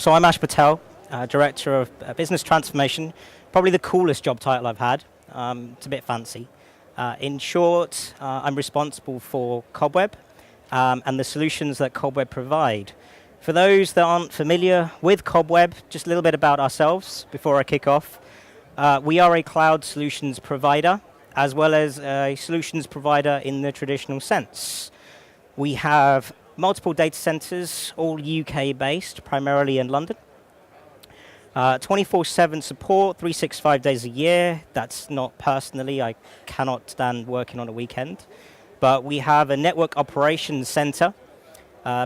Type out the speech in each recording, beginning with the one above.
So I'm Ash Patel, Director of Business Transformation, probably the coolest job title I've had. It's a bit fancy. In short, I'm responsible for Cobweb and the solutions that Cobweb provide. For those that aren't familiar with Cobweb, just a little bit about ourselves before I kick off. We are a cloud solutions provider, as well as a solutions provider in the traditional sense. We have multiple data centers, all UK-based, primarily in London. 24/7 support, 365 days a year. That's not personally, I cannot stand working on a weekend. But we have a network operations center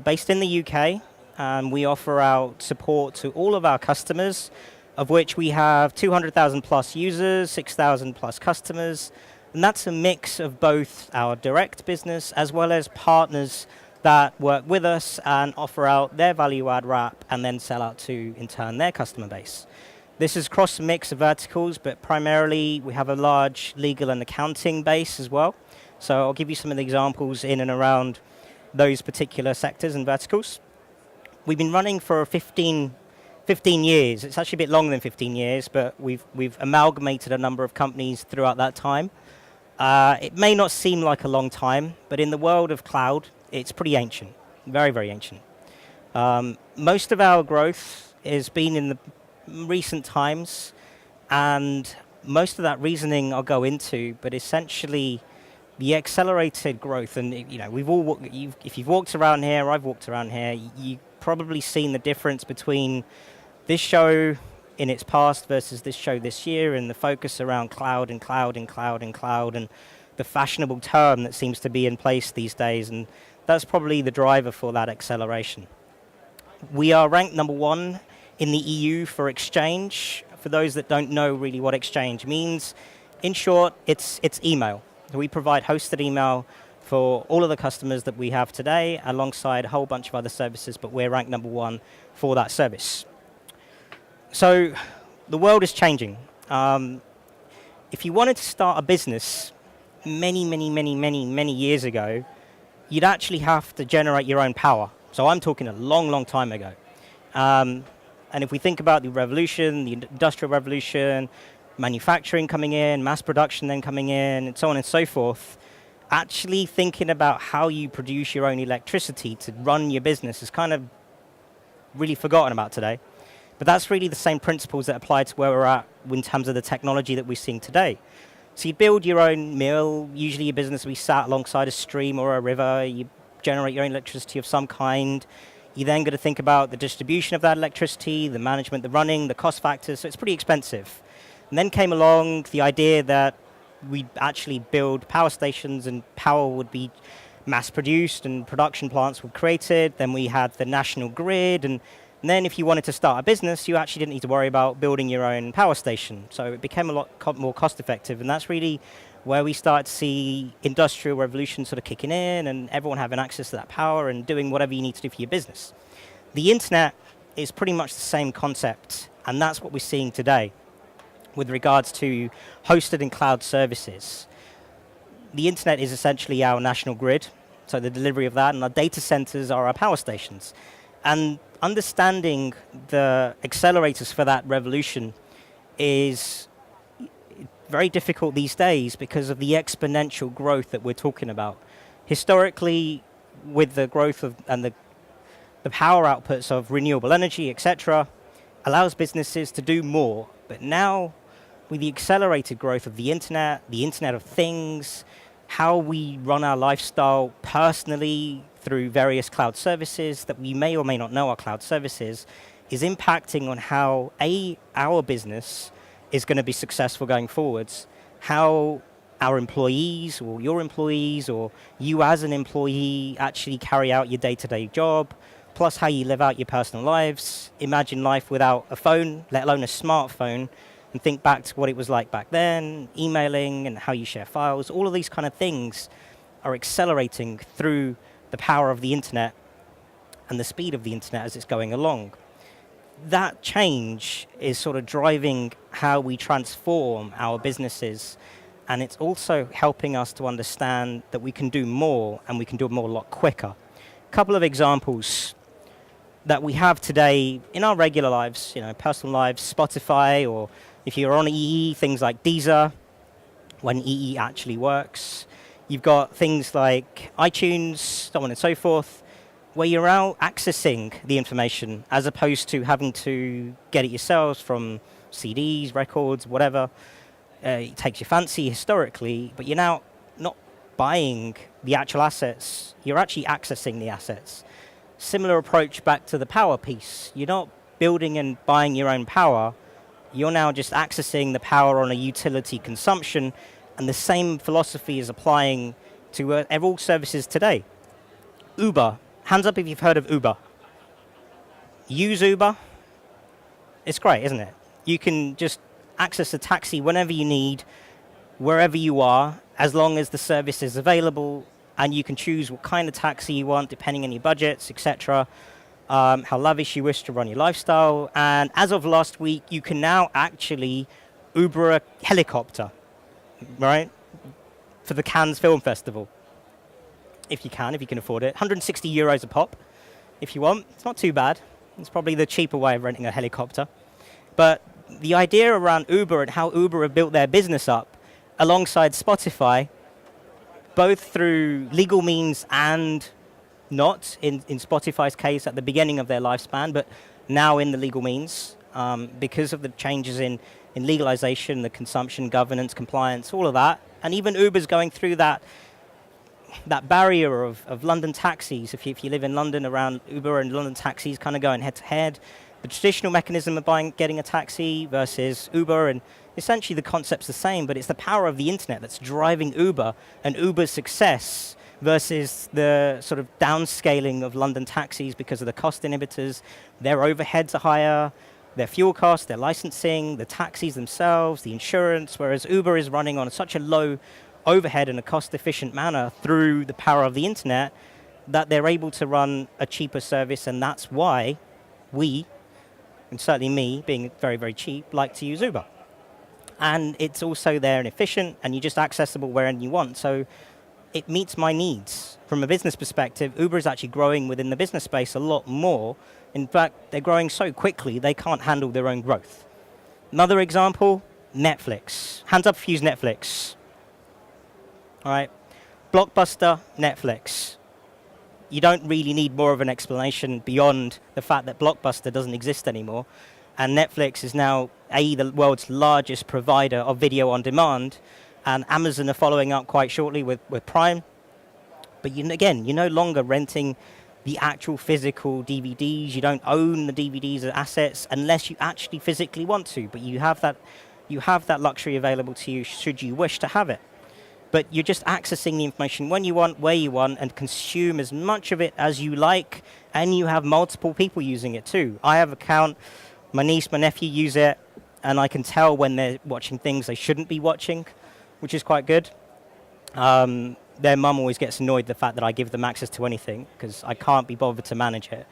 based in the UK, and we offer out support to all of our customers, of which we have 200,000 plus users, 6,000 plus customers, and that's a mix of both our direct business as well as partners that work with us and offer out their value add wrap and then sell out to, in turn, their customer base. This is across a mix of verticals, but primarily we have a large legal and accounting base as well. So I'll give you some of the examples in and around those particular sectors and verticals. We've been running for 15 years. It's actually a bit longer than 15 years, but we've amalgamated a number of companies throughout that time. It may not seem like a long time, but in the world of cloud, it's pretty ancient, very, very ancient. Most of our growth has been in the recent times, and most of that reasoning I'll go into, but essentially the accelerated growth, and if you've walked around here, I've walked around here, you've probably seen the difference between this show in its past versus this show this year, and the focus around cloud and cloud and cloud and cloud, and the fashionable term that seems to be in place these days, and that's probably the driver for that acceleration. We are ranked number 1 in the EU for Exchange. For those that don't know really what Exchange means, in short, it's email. We provide hosted email for all of the customers that we have today, alongside a whole bunch of other services, but we're ranked number 1 for that service. So the world is changing. If you wanted to start a business many years ago, you'd actually have to generate your own power. So I'm talking a long, long time ago. And if we think about the revolution, the industrial revolution, manufacturing coming in, mass production then coming in, and so on and so forth, actually thinking about how you produce your own electricity to run your business is kind of really forgotten about today. But that's really the same principles that apply to where we're at in terms of the technology that we're seeing today. So you build your own mill, usually your business will be sat alongside a stream or a river, you generate your own electricity of some kind. You then got to think about the distribution of that electricity, the management, the running, the cost factors, so it's pretty expensive. And then came along the idea that we'd actually build power stations and power would be mass produced and production plants were created. Then we had the national grid, and then if you wanted to start a business, you actually didn't need to worry about building your own power station. So it became a lot more cost effective, and that's really where we start to see industrial revolution sort of kicking in and everyone having access to that power and doing whatever you need to do for your business. The internet is pretty much the same concept, and that's what we're seeing today with regards to hosted and cloud services. The internet is essentially our national grid, so the delivery of that, and our data centers are our power stations. And understanding the accelerators for that revolution is very difficult these days because of the exponential growth that we're talking about. Historically, with the growth of and the power outputs of renewable energy, etc., allows businesses to do more. But now, with the accelerated growth of the Internet of Things, how we run our lifestyle personally through various cloud services that we may or may not know are cloud services, is impacting on how our business is going to be successful going forwards, how our employees or your employees or you as an employee actually carry out your day-to-day job, plus how you live out your personal lives. Imagine life without a phone, let alone a smartphone, and think back to what it was like back then, emailing and how you share files. All of these kind of things are accelerating through the power of the internet and the speed of the internet as it's going along. That change is sort of driving how we transform our businesses, and it's also helping us to understand that we can do more, and we can do more a lot quicker. A couple of examples. that we have today in our regular lives, personal lives, Spotify, or if you're on EE, things like Deezer, when EE actually works. You've got things like iTunes, so on and so forth, where you're out accessing the information as opposed to having to get it yourselves from CDs, records, whatever. It takes your fancy historically, but you're now not buying the actual assets, you're actually accessing the assets. Similar approach back to the power piece. You're not building and buying your own power, you're now just accessing the power on a utility consumption, and the same philosophy is applying to all services today. Uber, hands up if you've heard of Uber. Use Uber, it's great, isn't it? You can just access a taxi whenever you need, wherever you are, as long as the service is available, and you can choose what kind of taxi you want depending on your budgets, etc., how lavish you wish to run your lifestyle. And as of last week, you can now actually Uber a helicopter, right, for the Cannes Film Festival. If you can afford it. 160 euros a pop, if you want. It's not too bad. It's probably the cheaper way of renting a helicopter. But the idea around Uber and how Uber have built their business up alongside Spotify, both through legal means and not, in Spotify's case at the beginning of their lifespan, but now in the legal means, because of the changes in legalization, the consumption, governance, compliance, all of that. And even Uber's going through that barrier of London taxis. If you live in London, around Uber and London taxis kind of going head to head. The traditional mechanism of getting a taxi versus Uber, and essentially the concept's the same, but it's the power of the internet that's driving Uber and Uber's success versus the sort of downscaling of London taxis because of the cost inhibitors. Their overheads are higher, their fuel costs, their licensing, the taxis themselves, the insurance, whereas Uber is running on such a low overhead in a cost-efficient manner through the power of the internet that they're able to run a cheaper service, and that's why we, and certainly me, being very, very cheap, like to use Uber. And it's also there and efficient, and you're just accessible wherever you want. So it meets my needs. From a business perspective, Uber is actually growing within the business space a lot more. In fact, they're growing so quickly, they can't handle their own growth. Another example, Netflix. Hands up if you use Netflix. All right. Blockbuster, Netflix. You don't really need more of an explanation beyond the fact that Blockbuster doesn't exist anymore. And Netflix is now, the world's largest provider of video on demand. And Amazon are following up quite shortly with Prime. But again, you're no longer renting the actual physical DVDs. You don't own the DVDs as assets unless you actually physically want to. But you have that luxury available to you should you wish to have it. But you're just accessing the information when you want, where you want, and consume as much of it as you like, and you have multiple people using it too. I have an account, my niece, my nephew use it, and I can tell when they're watching things they shouldn't be watching, which is quite good. Their mum always gets annoyed the fact that I give them access to anything, because I can't be bothered to manage it.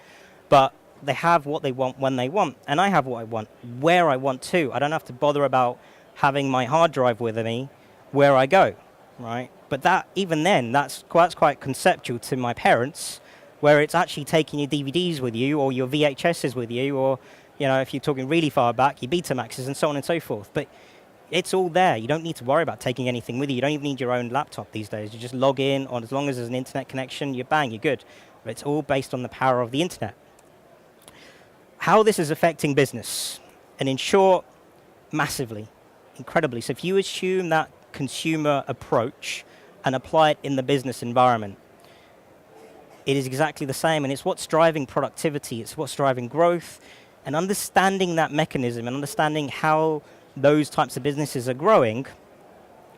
But they have what they want when they want, and I have what I want, where I want to. I don't have to bother about having my hard drive with me where I go. Right, but even then, that's quite conceptual to my parents, where it's actually taking your DVDs with you or your VHSs with you, or if you're talking really far back, your Betamaxes and so on and so forth. But it's all there. You don't need to worry about taking anything with you. You don't even need your own laptop these days. You just log in, or as long as there's an internet connection, you're good. But it's all based on the power of the internet. How this is affecting business, and in short, massively, incredibly. So if you assume that consumer approach and apply it in the business environment, it is exactly the same, and it's what's driving productivity, it's what's driving growth, and understanding that mechanism and understanding how those types of businesses are growing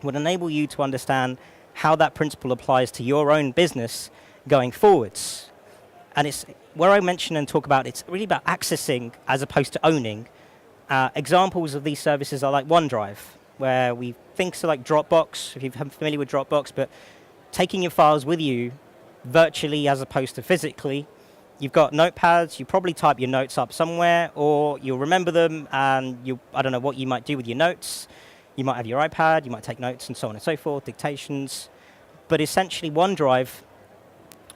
would enable you to understand how that principle applies to your own business going forwards. And it's where I mention and talk about, it's really about accessing as opposed to owning. Examples of these services are like OneDrive, where we think so like Dropbox, if you're familiar with Dropbox, but taking your files with you virtually as opposed to physically. You've got notepads, you probably type your notes up somewhere, or you'll remember them, and I don't know what you might do with your notes. You might have your iPad, you might take notes and so on and so forth, dictations. But essentially OneDrive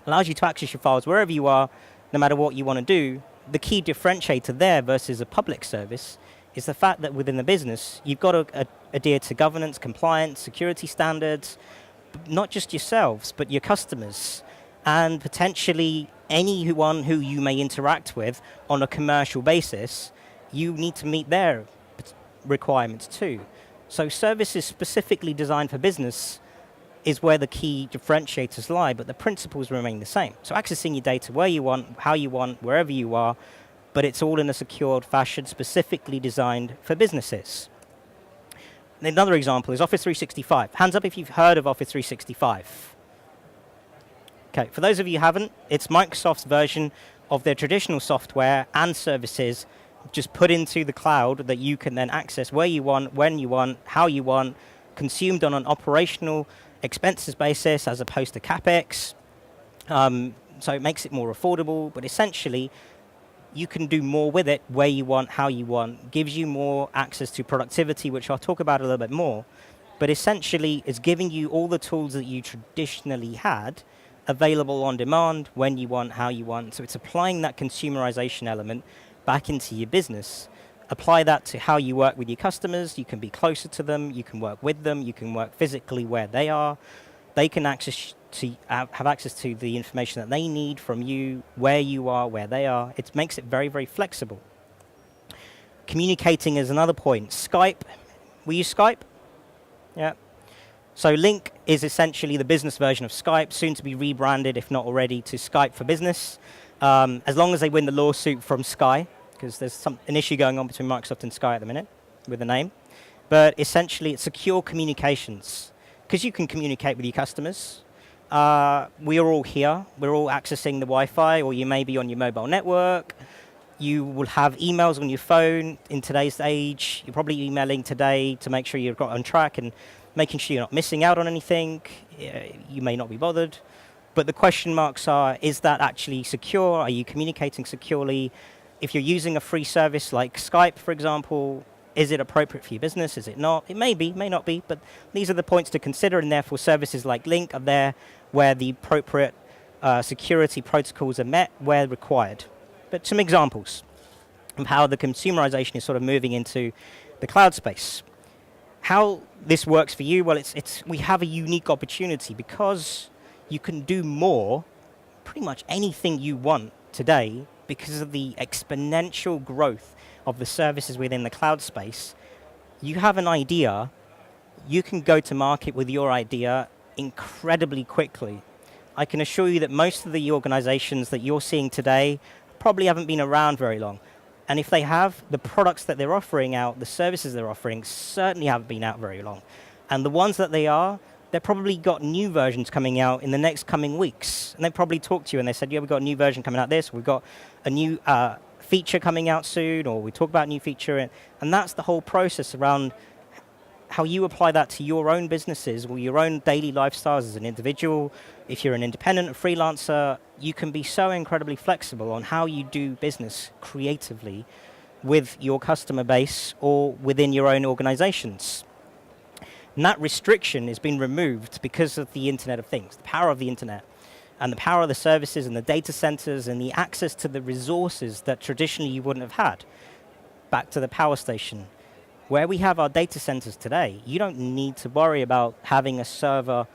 allows you to access your files wherever you are, no matter what you want to do, the key differentiator there versus a public service is the fact that within the business, you've got to adhere to governance, compliance, security standards, not just yourselves, but your customers, and potentially anyone who you may interact with on a commercial basis. You need to meet their requirements too. So services specifically designed for business is where the key differentiators lie, but the principles remain the same. So accessing your data where you want, how you want, wherever you are, but it's all in a secured fashion specifically designed for businesses. Another example is Office 365. Hands up if you've heard of Office 365. Okay, for those of you who haven't, it's Microsoft's version of their traditional software and services just put into the cloud that you can then access where you want, when you want, how you want, consumed on an operational expenses basis as opposed to CapEx. So it makes it more affordable, but essentially you can do more with it where you want, how you want, gives you more access to productivity, which I'll talk about a little bit more, but essentially it's giving you all the tools that you traditionally had available on demand, when you want, how you want. So it's applying that consumerization element back into your business. Apply that to how you work with your customers. You can be closer to them, you can work with them, you can work physically where they are. They can have access to the information that they need from you, where you are, where they are. It makes it very, very flexible. Communicating is another point. Skype, we use Skype? Yeah. So Link is essentially the business version of Skype, soon to be rebranded, if not already, to Skype for Business, as long as they win the lawsuit from Sky, because there's an issue going on between Microsoft and Sky at the minute with the name. But essentially, it's secure communications, because you can communicate with your customers. We are all here. We're all accessing the Wi-Fi, or you may be on your mobile network. You will have emails on your phone in today's age. You're probably emailing today to make sure you're on track and making sure you're not missing out on anything. You may not be bothered. But the question marks are, is that actually secure? Are you communicating securely? If you're using a free service like Skype, for example, is it appropriate for your business? Is it not? It may be, may not be, but these are the points to consider, and therefore services like Link are there where the appropriate security protocols are met where required. But some examples of how the consumerization is sort of moving into the cloud space. How this works for you, well, we have a unique opportunity because you can do more, pretty much anything you want today, because of the exponential growth of the services within the cloud space. You have an idea, you can go to market with your idea incredibly quickly. I can assure you that most of the organizations that you're seeing today probably haven't been around very long. And if they have, the products that they're offering out, the services they're offering, certainly haven't been out very long. And the ones that they are, they've probably got new versions coming out in the next coming weeks. And they probably talked to you and they said, yeah, we've got a new version coming out this, we've got a new feature coming out soon, or we talk about a new feature. And that's the whole process around how you apply that to your own businesses or your own daily lifestyles as an individual. If you're an independent, a freelancer, you can be so incredibly flexible on how you do business creatively with your customer base or within your own organizations. And that restriction has been removed because of the Internet of Things, the power of the Internet, and the power of the services and the data centers and the access to the resources that traditionally you wouldn't have had. Back to the power station. Where we have our data centers today, you don't need to worry about having a server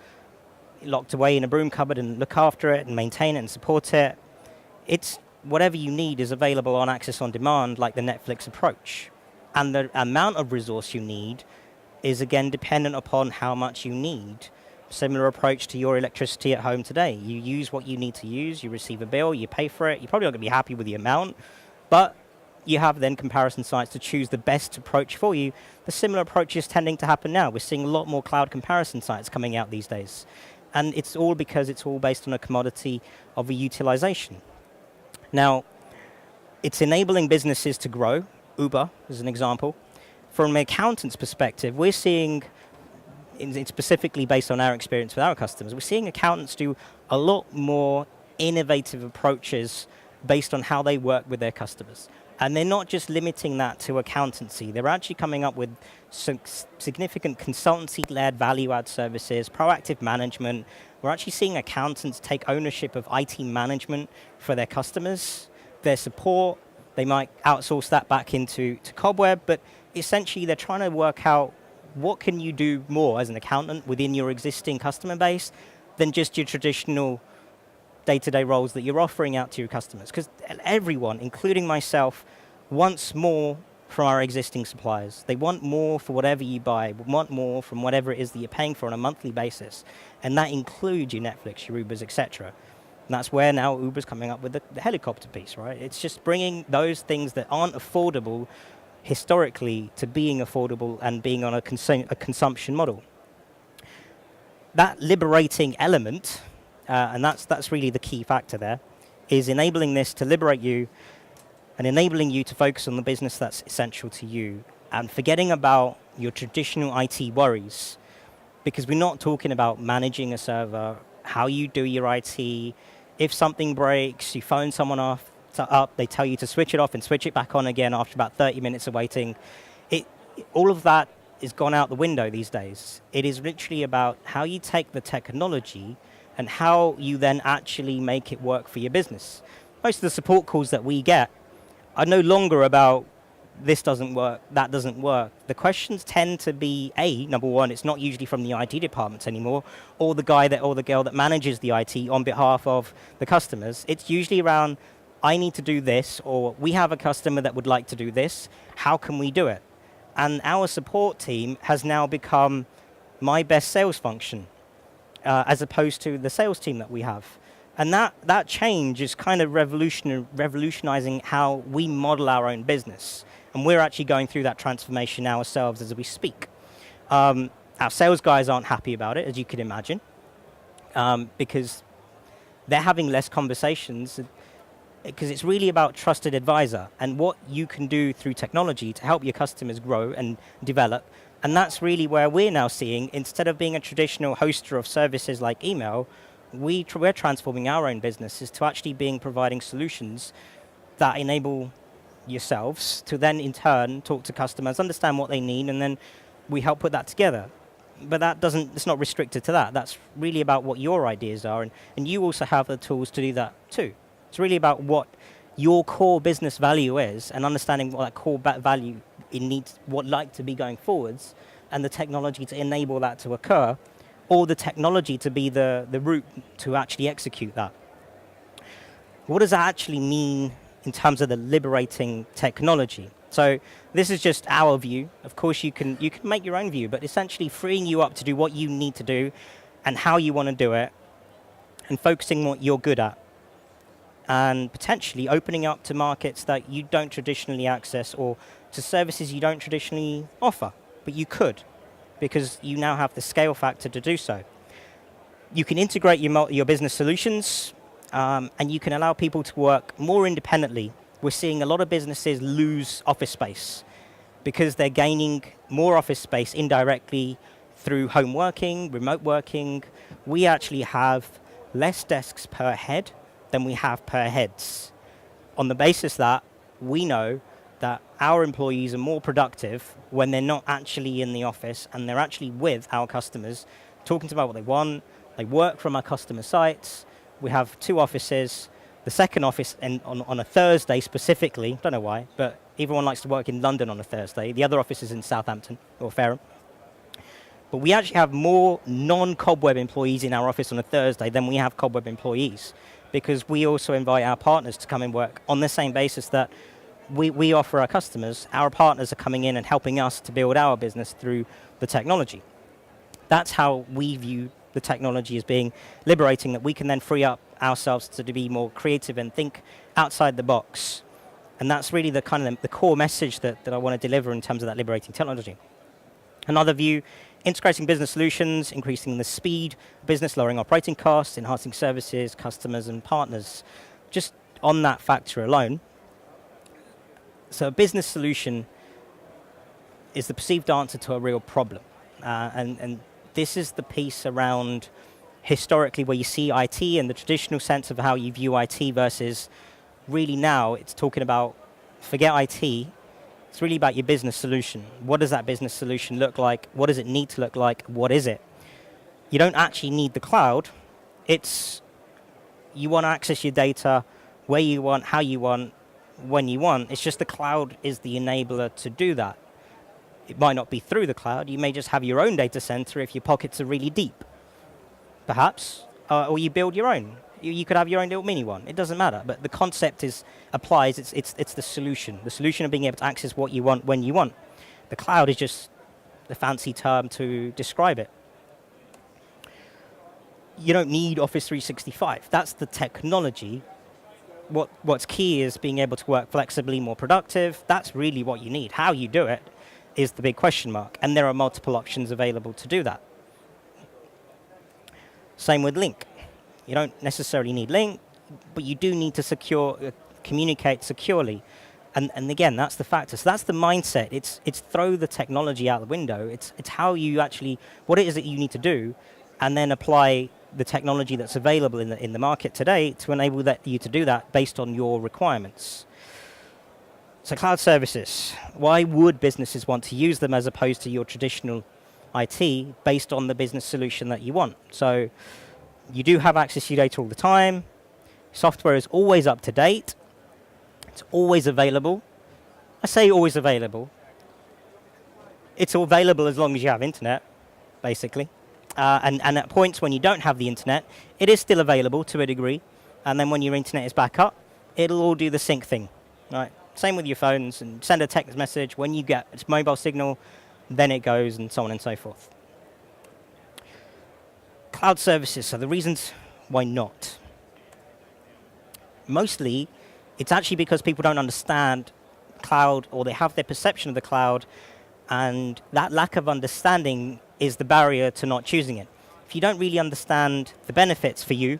locked away in a broom cupboard and look after it and maintain it and support it. It's whatever you need is available on access on demand, like the Netflix approach. And the amount of resource you need is again dependent upon how much you need. Similar approach to your electricity at home today. You use what you need to use, you receive a bill, you pay for it. You're probably not going to be happy with the amount, but you have then comparison sites to choose the best approach for you. The similar approach is tending to happen now. We're seeing a lot more cloud comparison sites coming out these days. And it's all because it's all based on a commodity of a utilization. Now, it's enabling businesses to grow. Uber is an example. From an accountant's perspective, we're seeing, it's specifically based on our experience with our customers, we're seeing accountants do a lot more innovative approaches based on how they work with their customers. And they're not just limiting that to accountancy. They're actually coming up with some significant consultancy-led value-add services, proactive management. We're actually seeing accountants take ownership of IT management for their customers, their support. They might outsource that back into Cobweb, but essentially they're trying to work out what can you do more as an accountant within your existing customer base than just your traditional day-to-day roles that you're offering out to your customers. Because everyone, including myself, wants more from our existing suppliers. They want more for whatever you buy, want more from whatever it is that you're paying for on a monthly basis. And that includes your Netflix, your Ubers, etc. And that's where now Uber's coming up with the helicopter piece, right? It's just bringing those things that aren't affordable historically to being affordable and being on a consumption model. That liberating element, and that's really the key factor there, is enabling this to liberate you and enabling you to focus on the business that's essential to you and forgetting about your traditional IT worries, because we're not talking about managing a server, how you do your IT. If something breaks, you phone someone up, they tell you to switch it off and switch it back on again after about 30 minutes of waiting. All of that is gone out the window these days. It is literally about how you take the technology and how you then actually make it work for your business. Most of the support calls that we get are no longer about this doesn't work, that doesn't work. The questions tend to be, number one, it's not usually from the IT departments anymore, or the guy or the girl that manages the IT on behalf of the customers. It's usually around, I need to do this, or we have a customer that would like to do this, how can we do it? And our support team has now become my best sales function, as opposed to the sales team that we have. And that change is kind of revolutionizing how we model our own business. And we're actually going through that transformation ourselves as we speak. Our sales guys aren't happy about it, as you can imagine, because they're having less conversations, because it's really about trusted advisor and what you can do through technology to help your customers grow and develop. And that's really where we're now seeing, instead of being a traditional hoster of services like email, we're transforming our own businesses to actually providing solutions that enable yourselves to then in turn talk to customers, understand what they need, and then we help put that together. But it's not restricted to that. That's really about what your ideas are, and you also have the tools to do that too. It's really about what your core business value is and understanding what that core value it needs, what like to be going forwards, and the technology to enable that to occur, or the technology to be the route to actually execute that. What does that actually mean in terms of the liberating technology? So this is just our view. Of course, you can make your own view, but essentially freeing you up to do what you need to do and how you want to do it, and focusing what you're good at, and potentially opening up to markets that you don't traditionally access, or to services you don't traditionally offer, but you could, because you now have the scale factor to do so. You can integrate your business solutions, and you can allow people to work more independently. We're seeing a lot of businesses lose office space because they're gaining more office space indirectly through home working, remote working. We actually have less desks per head than we have per heads, on the basis that we know that our employees are more productive when they're not actually in the office and they're actually with our customers, talking to them about what they want. They work from our customer sites. We have 2 offices. The second office on a Thursday specifically, don't know why, but everyone likes to work in London on a Thursday. The other office is in Southampton or Fareham. But we actually have more non-Cobweb employees in our office on a Thursday than we have Cobweb employees, because we also invite our partners to come and work on the same basis that we offer our customers. Our partners are coming in and helping us to build our business through the technology. That's how we view the technology as being liberating, that we can then free up ourselves to be more creative and think outside the box. And that's really the kind of the core message that I want to deliver in terms of that liberating technology. Another view, integrating business solutions, increasing the speed of business, lowering operating costs, enhancing services, customers, and partners. Just on that factor alone. So a business solution is the perceived answer to a real problem. And this is the piece around historically where you see IT and the traditional sense of how you view IT versus really now it's talking about, forget IT, it's really about your business solution. What does that business solution look like? What does it need to look like? What is it? You don't actually need the cloud. It's, you want to access your data where you want, how you want, when you want. It's just the cloud is the enabler to do that. It might not be through the cloud. You may just have your own data center if your pockets are really deep, perhaps, or you build your own. You could have your own little mini one. It doesn't matter. But the concept applies. It's the solution. The solution of being able to access what you want when you want. The cloud is just the fancy term to describe it. You don't need Office 365. That's the technology. What's key is being able to work flexibly, more productive. That's really what you need. How you do it is the big question mark. And there are multiple options available to do that. Same with Link. You don't necessarily need Link, but you do need to communicate securely. And again, that's the factor. So that's the mindset. It's throw the technology out the window. It's how you actually, what it is that you need to do, and then apply the technology that's available in the market today to enable you to do that based on your requirements. So cloud services, why would businesses want to use them as opposed to your traditional IT based on the business solution that you want? So you do have access to your data all the time. Software is always up to date. It's always available. I say always available. It's available as long as you have internet, basically. And at points when you don't have the internet, it is still available to a degree. And then when your internet is back up, it'll all do the sync thing. Right? Same with your phones, and send a text message. When you get its mobile signal, then it goes, and so on and so forth. Cloud services, so the reasons why not. Mostly, it's actually because people don't understand cloud, or they have their perception of the cloud, and that lack of understanding is the barrier to not choosing it. If you don't really understand the benefits for you,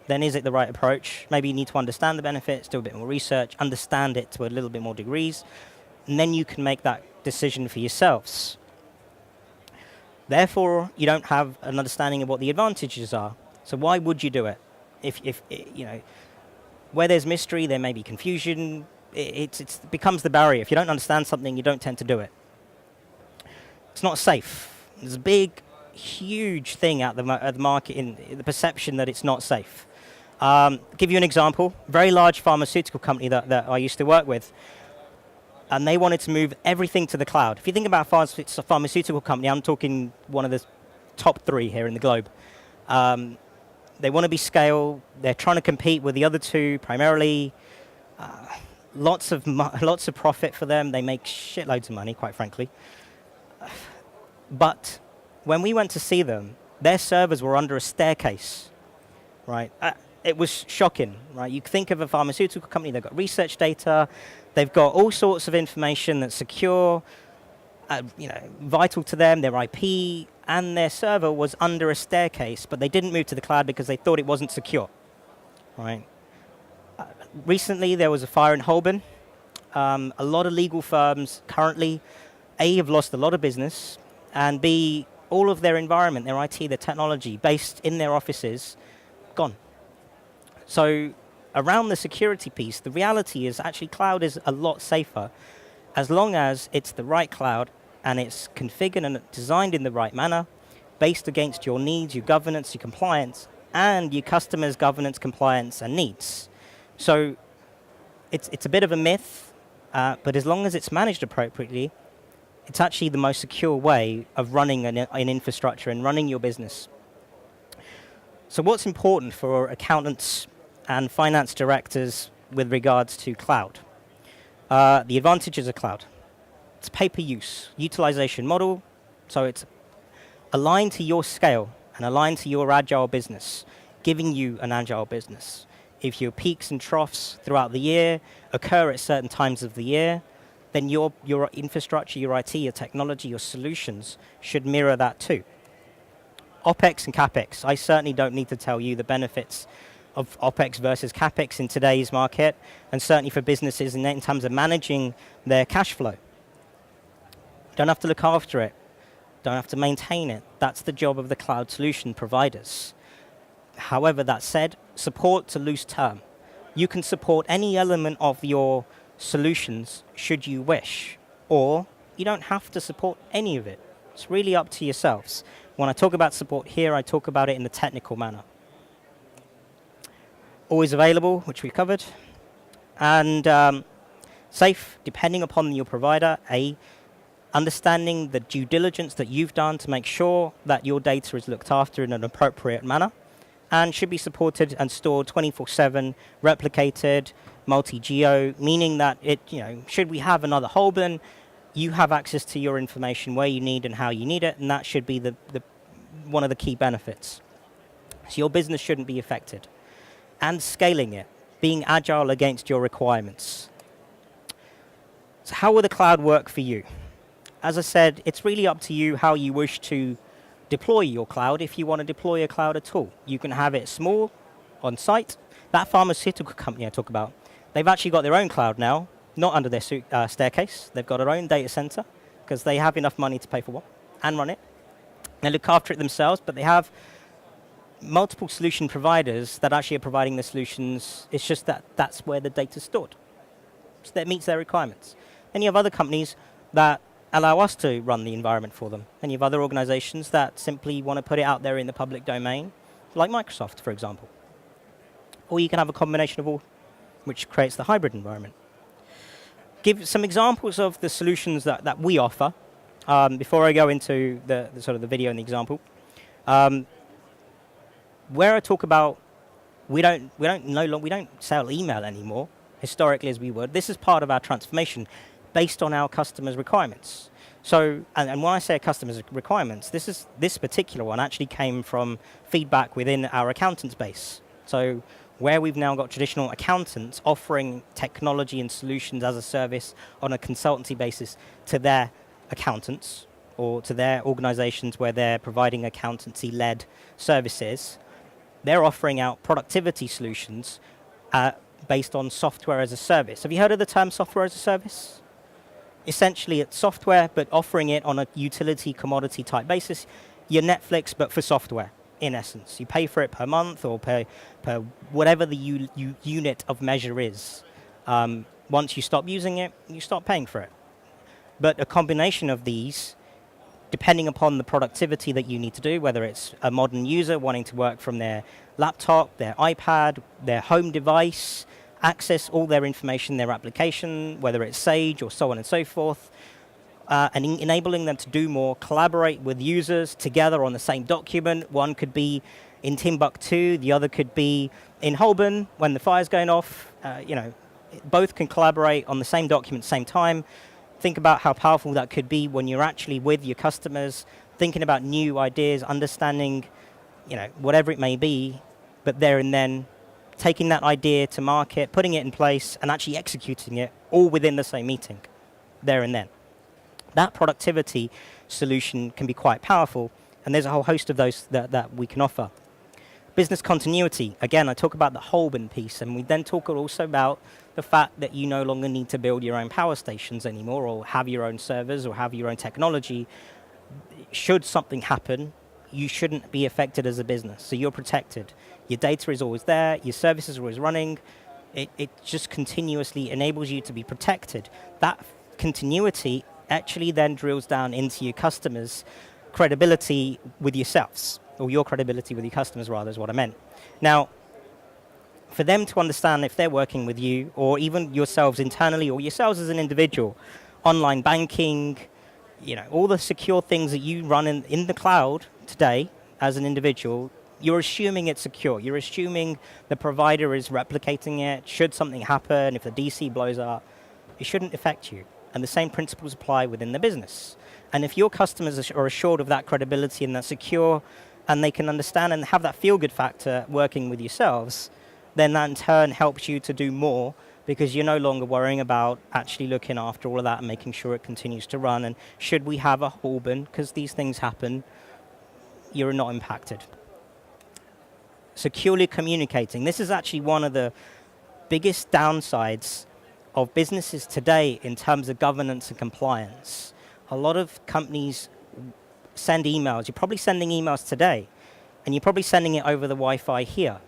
then is it the right approach? Maybe you need to understand the benefits, do a bit more research, understand it to a little bit more degrees, and then you can make that decision for yourselves. Therefore, you don't have an understanding of what the advantages are. So why would you do it? If you know, where there's mystery, there may be confusion. It becomes the barrier. If you don't understand something, you don't tend to do it. It's not safe. There's a big, huge thing at the market in the perception that it's not safe. Give you an example. Very large pharmaceutical company that I used to work with, and they wanted to move everything to the cloud. If you think about a pharmaceutical company, I'm talking one of the top 3 here in the globe. They want to be scale. They're trying to compete with the other 2 primarily. Lots of profit for them. They make shitloads of money, quite frankly. But when we went to see them, their servers were under a staircase, right? It was shocking, right? You think of a pharmaceutical company, they've got research data, they've got all sorts of information that's secure, vital to them, their IP, and their server was under a staircase, but they didn't move to the cloud because they thought it wasn't secure, right? Recently, there was a fire in Holborn. A lot of legal firms currently, A, have lost a lot of business, and B, all of their environment, their IT, their technology, based in their offices, gone. So around the security piece, the reality is actually cloud is a lot safer as long as it's the right cloud and it's configured and designed in the right manner, based against your needs, your governance, your compliance, and your customers' governance, compliance, and needs. So it's a bit of a myth, but as long as it's managed appropriately, it's actually the most secure way of running an infrastructure and running your business. So what's important for accountants and finance directors with regards to cloud? The advantages of cloud. It's pay-per-use, utilization model, so it's aligned to your scale and aligned to your agile business, giving you an agile business. If your peaks and troughs throughout the year occur at certain times of the year, then your infrastructure, your IT, your technology, your solutions should mirror that too. OpEx and CapEx. I certainly don't need to tell you the benefits of OpEx versus CapEx in today's market, and certainly for businesses in terms of managing their cash flow. Don't have to look after it. Don't have to maintain it. That's the job of the cloud solution providers. However, that said, support to loose term. You can support any element of your solutions should you wish, or you don't have to support any of it. It's really up to yourselves. When I talk about support here, I talk about it in the technical manner. Always available, which we covered, and safe, depending upon your provider, understanding the due diligence that you've done to make sure that your data is looked after in an appropriate manner, and should be supported and stored 24/7, replicated, multi-geo, meaning that should we have another Holborn, you have access to your information where you need and how you need it, and that should be one of the key benefits. So your business shouldn't be affected. And scaling it, being agile against your requirements. So how will the cloud work for you? As I said, it's really up to you how you wish to deploy your cloud, if you want to deploy a cloud at all. You can have it small, on site. That pharmaceutical company I talk about, they've actually got their own cloud now, not under their staircase. They've got their own data center, because they have enough money to pay for one and run it. They look after it themselves, but they have multiple solution providers that actually are providing the solutions. It's just that that's where the data's stored. So that meets their requirements. Then you have other companies that allow us to run the environment for them. And you have other organizations that simply want to put it out there in the public domain, like Microsoft, for example. Or you can have a combination of all, which creates the hybrid environment. Give some examples of the solutions that we offer before I go into the sort of the video and the example. Where I talk about we don't sell email anymore historically as we would. This is part of our transformation based on our customers' requirements. So, and when I say customers' requirements, this particular one actually came from feedback within our accountants base. So where we've now got traditional accountants offering technology and solutions as a service on a consultancy basis to their accountants or to their organizations where they're providing accountancy-led services, they're offering out productivity solutions based on software as a service. Have you heard of the term software as a service? Essentially, it's software, but offering it on a utility commodity type basis. Your Netflix, but for software, in essence. You pay for it per month or per whatever the unit of measure is. Once you stop using it, you stop paying for it. But a combination of these, depending upon the productivity that you need to do, whether it's a modern user wanting to work from their laptop, their iPad, their home device, access all their information, their application, whether it's Sage or so on and so forth, and enabling them to do more, collaborate with users together on the same document. One could be in Timbuktu, the other could be in Holborn when the fire's going off. Both can collaborate on the same document, same time. Think about how powerful that could be when you're actually with your customers, thinking about new ideas, understanding, whatever it may be, but there and then, taking that idea to market, putting it in place, and actually executing it all within the same meeting, there and then. That productivity solution can be quite powerful, and there's a whole host of those that we can offer. Business continuity. Again, I talk about the Holborn piece, and we then talk also about the fact that you no longer need to build your own power stations anymore, or have your own servers, or have your own technology. Should something happen, you shouldn't be affected as a business, so you're protected. Your data is always there, your services are always running. It just continuously enables you to be protected. That continuity actually then drills down into your customers' credibility with yourselves, or your credibility with your customers, rather, is what I meant. Now, for them to understand if they're working with you, or even yourselves internally, or yourselves as an individual, online banking, all the secure things that you run in the cloud today as an individual, you're assuming it's secure. You're assuming the provider is replicating it. Should something happen, if the DC blows up, it shouldn't affect you. And the same principles apply within the business. And if your customers are assured of that credibility and that secure, and they can understand and have that feel-good factor working with yourselves, then that in turn helps you to do more, because you're no longer worrying about actually looking after all of that and making sure it continues to run. And should we have a Holborn, because these things happen, you're not impacted. Securely communicating. This is actually one of the biggest downsides of businesses today in terms of governance and compliance. A lot of companies send emails. You're probably sending emails today, and you're probably sending it over the Wi-Fi here.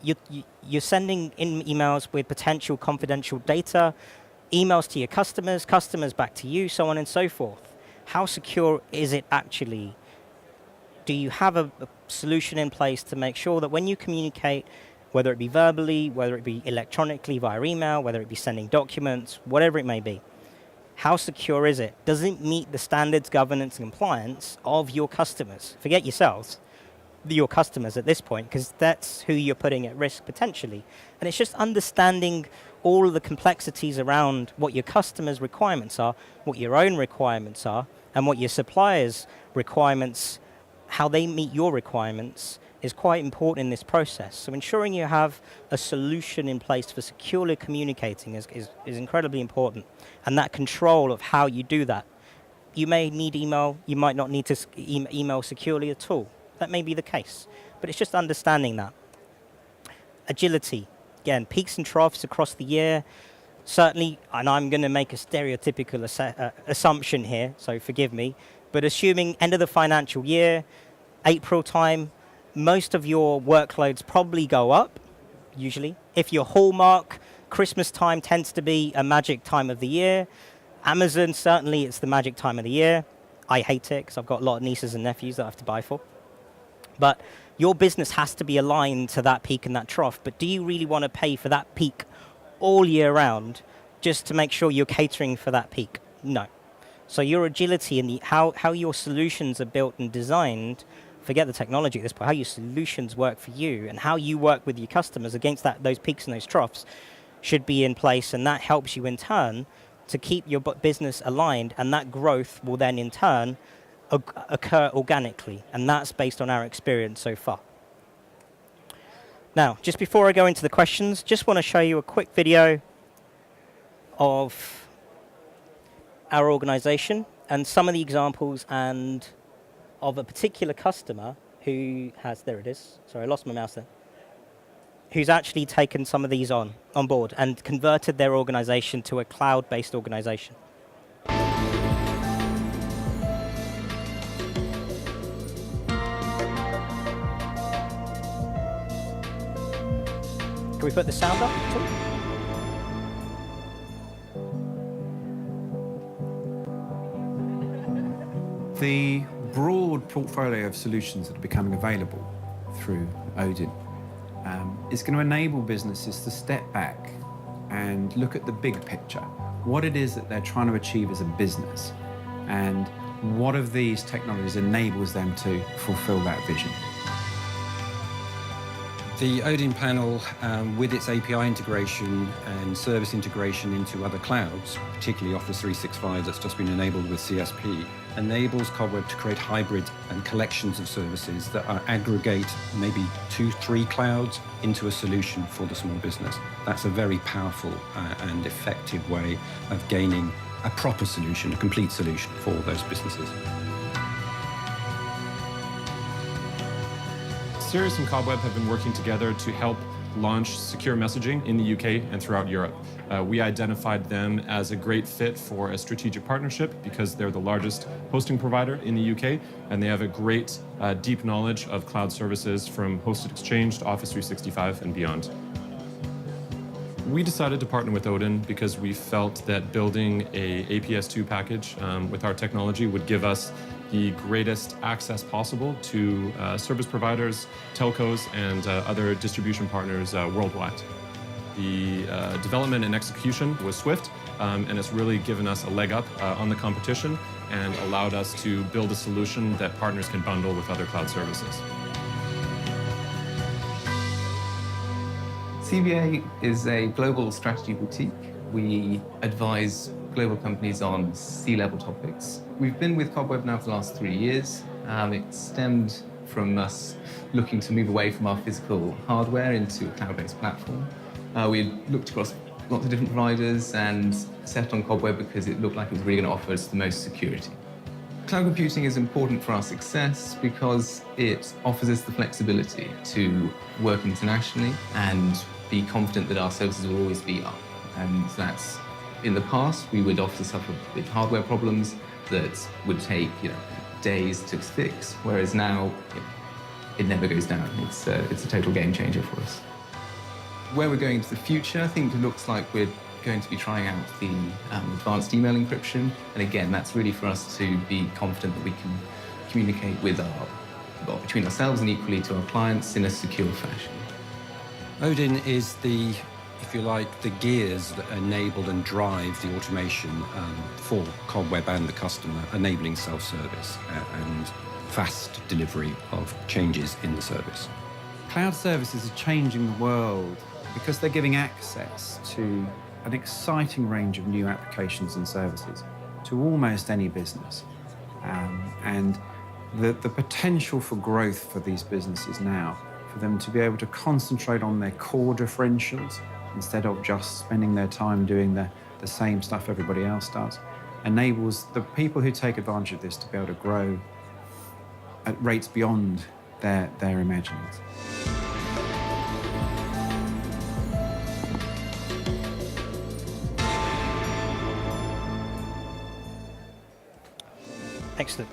you're sending in emails with potential confidential data, emails to your customers, customers back to you, so on and so forth. How secure is it actually? Do you have a solution in place to make sure that when you communicate, whether it be verbally, whether it be electronically via email, whether it be sending documents, whatever it may be, how secure is it? Does it meet the standards, governance, and compliance of your customers? Forget yourselves, your customers at this point, because that's who you're putting at risk potentially. And it's just understanding all of the complexities around what your customers' requirements are, what your own requirements are, and what your suppliers' requirements, how they meet your requirements, is quite important in this process. So ensuring you have a solution in place for securely communicating is incredibly important. And that control of how you do that. You may need email, you might not need to email securely at all. That may be the case, but it's just understanding that. Agility, again, peaks and troughs across the year. Certainly, and I'm going to make a stereotypical assumption here, so forgive me, but assuming end of the financial year, April time, most of your workloads probably go up, usually. If you're Hallmark, Christmas time tends to be a magic time of the year. Amazon, certainly it's the magic time of the year. I hate it because I've got a lot of nieces and nephews that I have to buy for. But your business has to be aligned to that peak and that trough. But do you really want to pay for that peak all year round just to make sure you're catering for that peak? No. So your agility and how your solutions are built and designed, forget the technology at this point, how your solutions work for you and how you work with your customers against those peaks and those troughs should be in place. And that helps you in turn to keep your business aligned, and that growth will then in turn occur organically, and that's based on our experience so far. Now, just before I go into the questions, just want to show you a quick video of our organization and some of the examples and of a particular customer who has, there it is, sorry, I lost my mouse there, who's actually taken some of these on board and converted their organization to a cloud-based organization. Can we put the sound up? The broad portfolio of solutions that are becoming available through Odin is going to enable businesses to step back and look at the big picture, what it is that they're trying to achieve as a business, and what of these technologies enables them to fulfill that vision. The Odin panel, with its API integration and service integration into other clouds, particularly Office 365 that's just been enabled with CSP, enables Cobweb to create hybrid and collections of services that are aggregate maybe 2-3 clouds into a solution for the small business. That's a very powerful and effective way of gaining a proper solution, a complete solution for those businesses. Sirius and Cobweb have been working together to help launch secure messaging in the UK and throughout Europe. We identified them as a great fit for a strategic partnership because they're the largest hosting provider in the UK, and they have a great deep knowledge of cloud services from Hosted Exchange to Office 365 and beyond. We decided to partner with Odin because we felt that building a APS2 package with our technology would give us the greatest access possible to service providers, telcos, and other distribution partners worldwide. The development and execution was swift, and it's really given us a leg up on the competition and allowed us to build a solution that partners can bundle with other cloud services. CBA is a global strategy boutique. We advise global companies on C-level topics. We've been with Cobweb now for the last 3 years. It stemmed from us looking to move away from our physical hardware into a cloud-based platform. We looked across lots of different providers and set on Cobweb because it looked like it was really going to offer us the most security. Cloud computing is important for our success because it offers us the flexibility to work internationally and be confident that our services will always be up. And that's, in the past, we would often suffer with hardware problems that would take, days to fix, whereas now it never goes down. It's a total game changer for us. Where we're going into the future, I think it looks like we're going to be trying out the advanced email encryption. And again, that's really for us to be confident that we can communicate with between ourselves and equally to our clients in a secure fashion. Odin is the, if you like, the gears that enable and drive the automation for Cobweb and the customer, enabling self-service and fast delivery of changes in the service. Cloud services are changing the world because they're giving access to an exciting range of new applications and services to almost any business. And the potential for growth for these businesses now, for them to be able to concentrate on their core differentials instead of just spending their time doing the same stuff everybody else does, enables the people who take advantage of this to be able to grow at rates beyond their imaginings. Excellent.